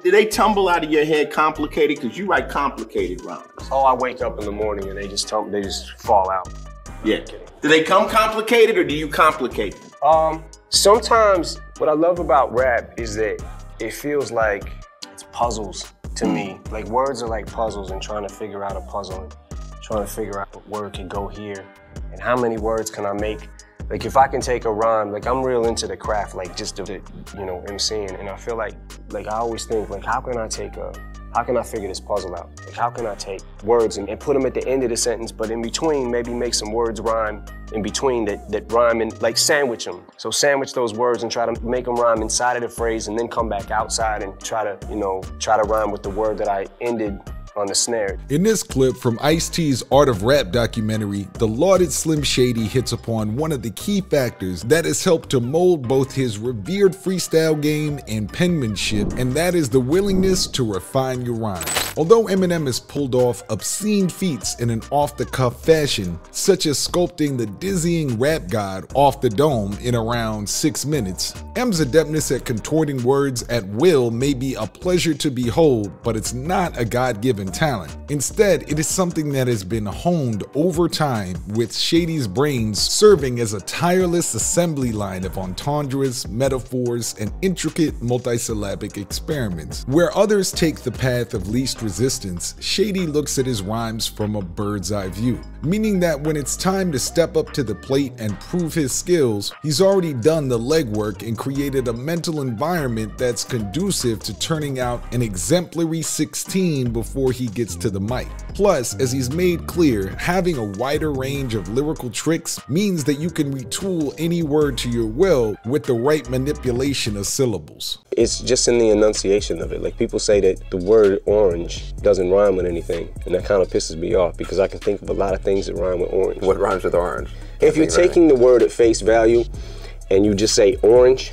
Do they tumble out of your head complicated? Because you write complicated rhymes. Oh, I wake up in the morning and they just fall out. Yeah. Do they come complicated or do you complicate them? Sometimes what I love about rap is that it feels like it's puzzles to me. Like words are like puzzles and trying to figure out a puzzle and trying to figure out what word can go here and how many words can I make. Like if I can take a rhyme, like I'm real into the craft, like just of it, you know, MCing, and I feel like I always think, like how can I figure this puzzle out? Like how can I take words and put them at the end of the sentence, but in between maybe make some words rhyme in between that rhyme and like sandwich them. So sandwich those words and try to make them rhyme inside of the phrase and then come back outside and try to rhyme with the word that I ended on the snare. In this clip from Ice-T's Art of Rap documentary, the lauded Slim Shady hits upon one of the key factors that has helped to mold both his revered freestyle game and penmanship, and that is the willingness to refine your rhymes. Although Eminem has pulled off obscene feats in an off-the-cuff fashion, such as sculpting the dizzying rap god off the dome in around 6 minutes, M's adeptness at contorting words at will may be a pleasure to behold, but it's not a God-given talent. Instead, it is something that has been honed over time, with Shady's brains serving as a tireless assembly line of entendres, metaphors, and intricate multisyllabic experiments. Where others take the path of least resistance, Shady looks at his rhymes from a bird's eye view, meaning that when it's time to step up to the plate and prove his skills, he's already done the legwork and created a mental environment that's conducive to turning out an exemplary 16 before he gets to the mic. Plus, as he's made clear, having a wider range of lyrical tricks means that you can retool any word to your will with the right manipulation of syllables. It's just in the enunciation of it. Like people say that the word orange doesn't rhyme with anything, and that kind of pisses me off because I can think of a lot of things that rhyme with orange. What rhymes with orange? If you're taking the word at face value and you just say orange,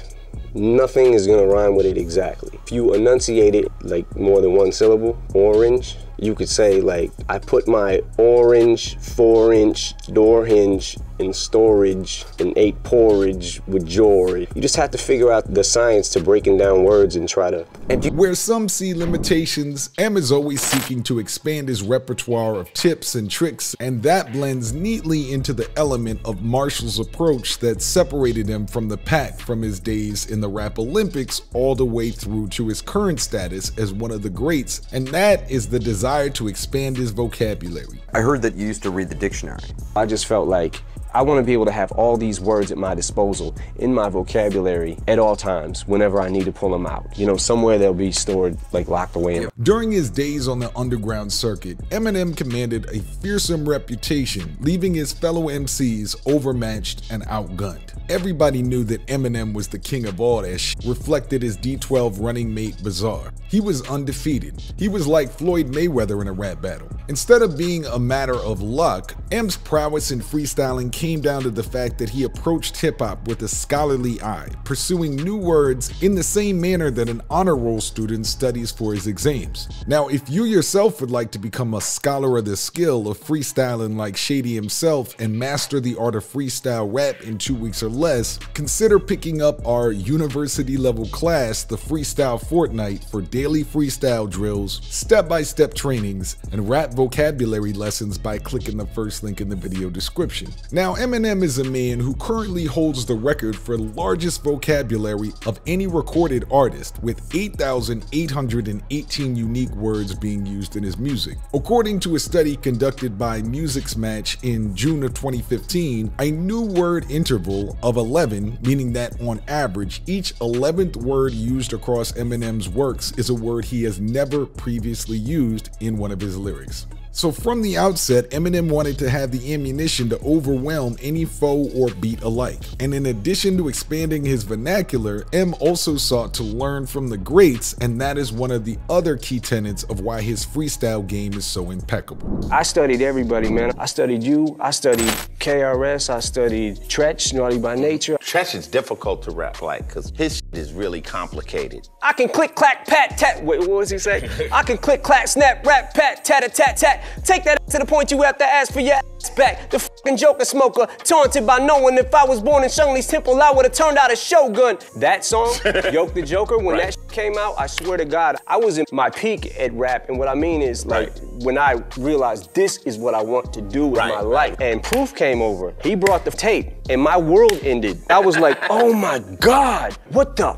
nothing is gonna rhyme with it exactly. If you enunciate it like more than one syllable, orange, you could say like, I put my orange 4-inch door hinge in storage and ate porridge with joy. You just have to figure out the science to breaking down words and try to... Where some see limitations, M is always seeking to expand his repertoire of tips and tricks, and that blends neatly into the element of Marshall's approach that separated him from the pack from his days in the Rap Olympics all the way through to his current status as one of the greats, and that is the desire to expand his vocabulary. I heard that you used to read the dictionary. I just felt like I want to be able to have all these words at my disposal in my vocabulary at all times whenever I need to pull them out. You know, somewhere they'll be stored, like locked away. During his days on the underground circuit, Eminem commanded a fearsome reputation, leaving his fellow MCs overmatched and outgunned. Everybody knew that Eminem was the king of all that shit, reflected his D12 running mate Bizarre. He was undefeated. He was like Floyd Mayweather in a rap battle. Instead of being a matter of luck, M's prowess in freestyling came down to the fact that he approached hip-hop with a scholarly eye, pursuing new words in the same manner that an honor roll student studies for his exams. Now, if you yourself would like to become a scholar of the skill of freestyling like Shady himself and master the art of freestyle rap in 2 weeks or less, consider picking up our university-level class, the Freestyle Fortnight, for daily freestyle drills, step-by-step trainings, and rap vocabulary lessons by clicking the first link in the video description. Now, Eminem is a man who currently holds the record for largest vocabulary of any recorded artist, with 8,818 unique words being used in his music. According to a study conducted by Music's Match in June of 2015, a new word interval of 11, meaning that on average, each 11th word used across Eminem's works is a word he has never previously used in one of his lyrics. So from the outset, Eminem wanted to have the ammunition to overwhelm any foe or beat alike. And in addition to expanding his vernacular, M also sought to learn from the greats, and that is one of the other key tenets of why his freestyle game is so impeccable. I studied everybody, man. I studied you, I studied KRS, I studied Tretch, Naughty by Nature. Tretch is difficult to rap like, because his shit is really complicated. I can click, clack, pat, tat. Wait, what was he say? I can click, clack, snap, rap, pat, tat, tat, tat. that. Take that to the point you have to ask for your ass back. The fucking Joker smoker, taunted by no one. If I was born in Shang Li's temple, I would have turned out a shogun. That song, Yoke the Joker, when that came out, I swear to God, I was in my peak at rap. And what I mean is, like, when I realized this is what I want to do with my life. And Proof came over. He brought the tape, and my world ended. I was like, oh my God, what the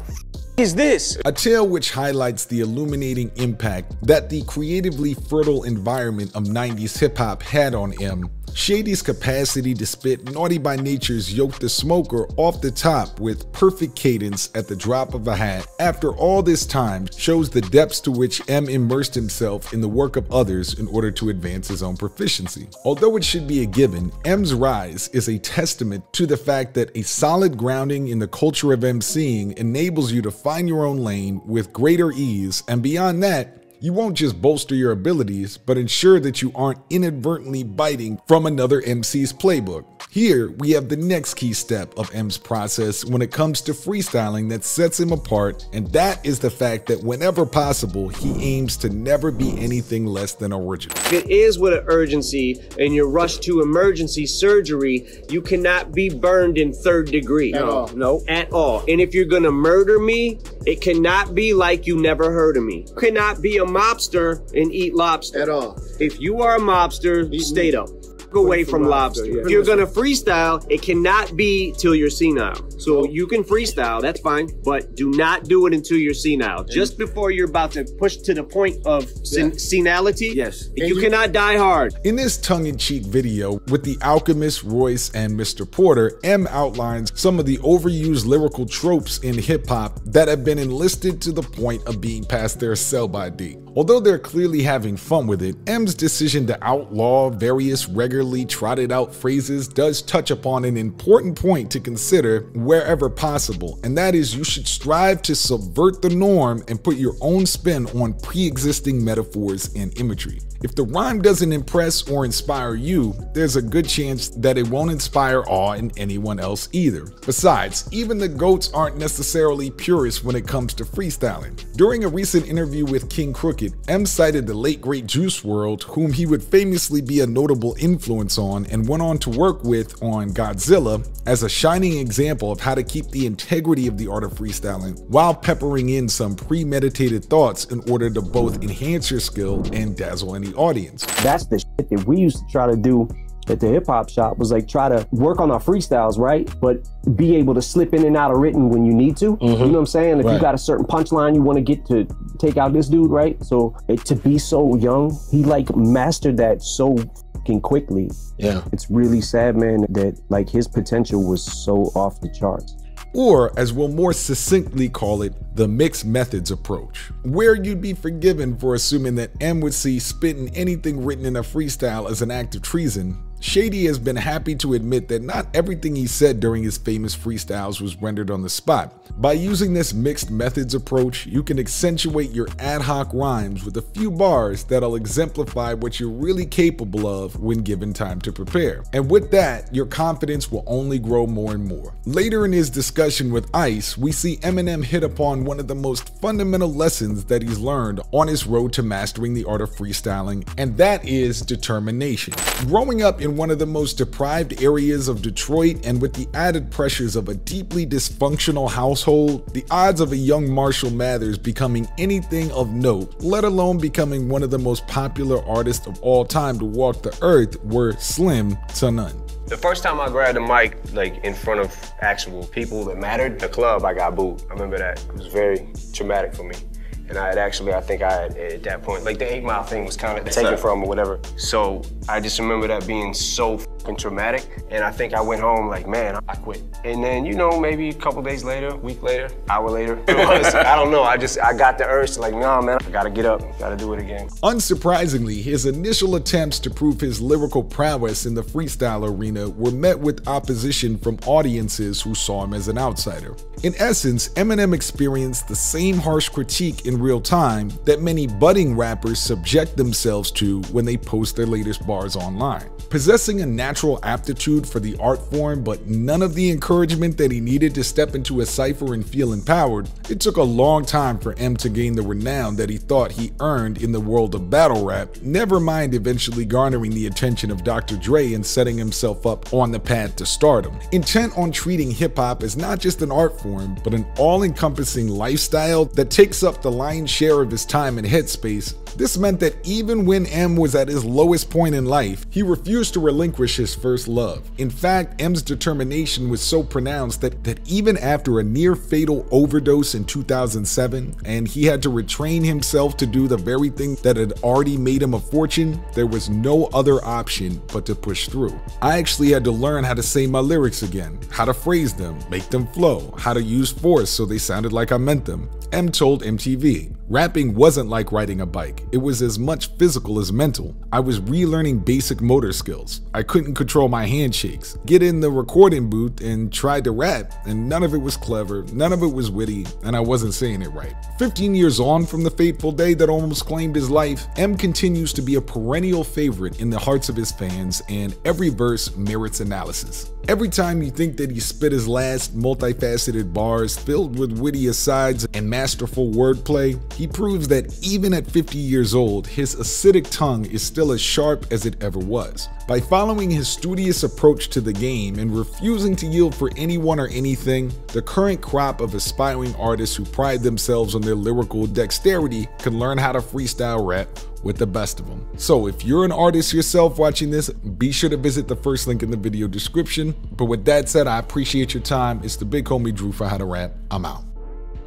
is this? A tale which highlights the illuminating impact that the creatively fertile environment of 90s hip-hop had on M. Shady's capacity to spit Naughty by Nature's Yoke the Smoker off the top with perfect cadence at the drop of a hat after all this time shows the depths to which M immersed himself in the work of others in order to advance his own proficiency. Although it should be a given, M's rise is a testament to the fact that a solid grounding in the culture of MCing enables you to find your own lane with greater ease, and beyond that, you won't just bolster your abilities, but ensure that you aren't inadvertently biting from another MC's playbook. Here, we have the next key step of M's process when it comes to freestyling that sets him apart, and that is the fact that whenever possible, he aims to never be anything less than original. It is with an urgency and you're rushed to emergency surgery, you cannot be burned in 3rd degree. No, at all. And if you're gonna murder me, it cannot be like you never heard of me. You cannot be a mobster and eat lobster. At all. If you are a mobster, stay up. Away from lobster. If you're gonna freestyle, it cannot be till you're senile. So you can freestyle, that's fine, but do not do it until you're senile. Just before you're about to push to the point of senility, you cannot die hard. In this tongue-in-cheek video with the Alchemist, Royce, and Mr. Porter, M outlines some of the overused lyrical tropes in hip-hop that have been enlisted to the point of being past their sell-by date. Although they're clearly having fun with it, M's decision to outlaw various regularly trotted out phrases does touch upon an important point to consider wherever possible, and that is you should strive to subvert the norm and put your own spin on pre-existing metaphors and imagery. If the rhyme doesn't impress or inspire you, there's a good chance that it won't inspire awe in anyone else either. Besides, even the GOATs aren't necessarily purists when it comes to freestyling. During a recent interview with King Crooked, M cited the late great Juice WRLD, whom he would famously be a notable influence on and went on to work with on Godzilla, as a shining example of how to keep the integrity of the art of freestyling while peppering in some premeditated thoughts in order to both enhance your skill and dazzle any audience. That's the shit that we used to try to do at the hip hop shop, was like try to work on our freestyles, right? But be able to slip in and out of written when you need to. You know what I'm saying? If you got a certain punchline you want to get to take out this dude, right? So to be so young, he like mastered that so fucking quickly. Yeah. It's really sad, man, that like his potential was so off the charts. Or, as we'll more succinctly call it, the mixed methods approach, where you'd be forgiven for assuming that M would see spitting anything written in a freestyle as an act of treason. Shady has been happy to admit that not everything he said during his famous freestyles was rendered on the spot. By using this mixed methods approach, you can accentuate your ad hoc rhymes with a few bars that'll exemplify what you're really capable of when given time to prepare. And with that, your confidence will only grow more and more. Later in his discussion with Ice, we see Eminem hit upon one of the most fundamental lessons that he's learned on his road to mastering the art of freestyling, and that is determination. Growing up in one of the most deprived areas of Detroit, and with the added pressures of a deeply dysfunctional household, the odds of a young Marshall Mathers becoming anything of note, let alone becoming one of the most popular artists of all time to walk the earth, were slim to none. The first time I grabbed a mic, like in front of actual people that mattered, the club, I got booed. I remember that. It was very traumatic for me. And I think I had at that point, like the 8 Mile thing was kind of taken from or whatever. So I just remember that being so fucking traumatic. And I think I went home like, man, I quit. And then, you know, maybe a couple days later, week later, hour later, I don't know. I got the urge to like, nah, man, I gotta get up, gotta do it again. Unsurprisingly, his initial attempts to prove his lyrical prowess in the freestyle arena were met with opposition from audiences who saw him as an outsider. In essence, Eminem experienced the same harsh critique in real time that many budding rappers subject themselves to when they post their latest bars online. Possessing a natural aptitude for the art form, but none of the encouragement that he needed to step into a cypher and feel empowered, it took a long time for M to gain the renown that he thought he earned in the world of battle rap, never mind eventually garnering the attention of Dr. Dre and setting himself up on the path to stardom. Intent on treating hip-hop as not just an art form, but an all-encompassing lifestyle that takes up the lion's share of his time and headspace, this meant that even when M was at his lowest point in life, he refused to relinquish his first love. In fact, M's determination was so pronounced that even after a near-fatal overdose in 2007, and he had to retrain himself to do the very thing that had already made him a fortune, there was no other option but to push through. I actually had to learn how to say my lyrics again, how to phrase them, make them flow, how to use force so they sounded like I meant them. M told MTV, rapping wasn't like riding a bike. It was as much physical as mental. I was relearning basic motor skills. I couldn't control my handshakes. Get in the recording booth and tried to rap, and none of it was clever, none of it was witty, and I wasn't saying it right. 15 years on from the fateful day that almost claimed his life, M continues to be a perennial favorite in the hearts of his fans, and every verse merits analysis. Every time you think that he spit his last multifaceted bars filled with witty asides and masterful wordplay, he proves that even at 50 years old, his acidic tongue is still as sharp as it ever was. By following his studious approach to the game and refusing to yield for anyone or anything, the current crop of aspiring artists who pride themselves on their lyrical dexterity can learn how to freestyle rap with the best of them. So if you're an artist yourself watching this, be sure to visit the first link in the video description. But with that said, I appreciate your time. It's the big homie Drew for How to Rap. I'm out.